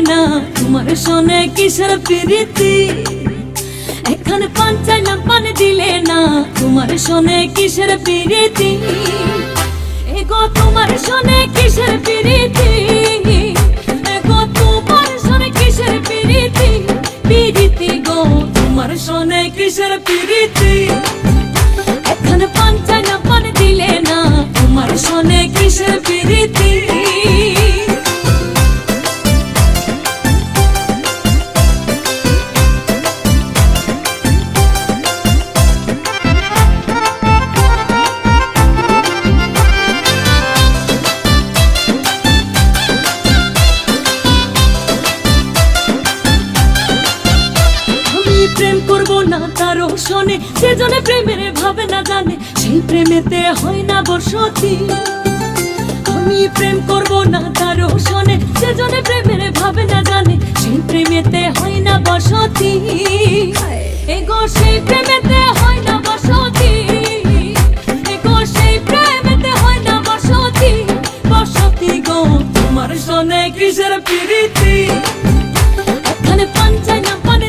না তোমার শোনে কিসের প্রীতি এখানে পান চাইলাম পান দিলে না তোমার শোনে কিসের প্রীতি এগো তোমার শোনে কিসের প্রীতি এগো তোমার শোনে কিসের প্রীতি প্রীতি গো তোমার শোনে কিসের প্রীতি এখানে পান চাইলাম পান দিলে না তোমার শোনে কিসের প্রীতি প্রেম করব না তারও শোনে সেজনে প্রেমের ভাবে না জানে সেই প্রেমেতে হয় না বসতি আমি প্রেম করব না তারও শোনে সেজনে প্রেমের ভাবে না জানে সেই প্রেমেতে হয় না বসতি এগো সেই প্রেমেতে হয় না বসতি এগো সেই প্রেমেতে হয় না বসতি বসতি গো তোমার শোনে কিসের প্রীতি এখানে পান চাই না পান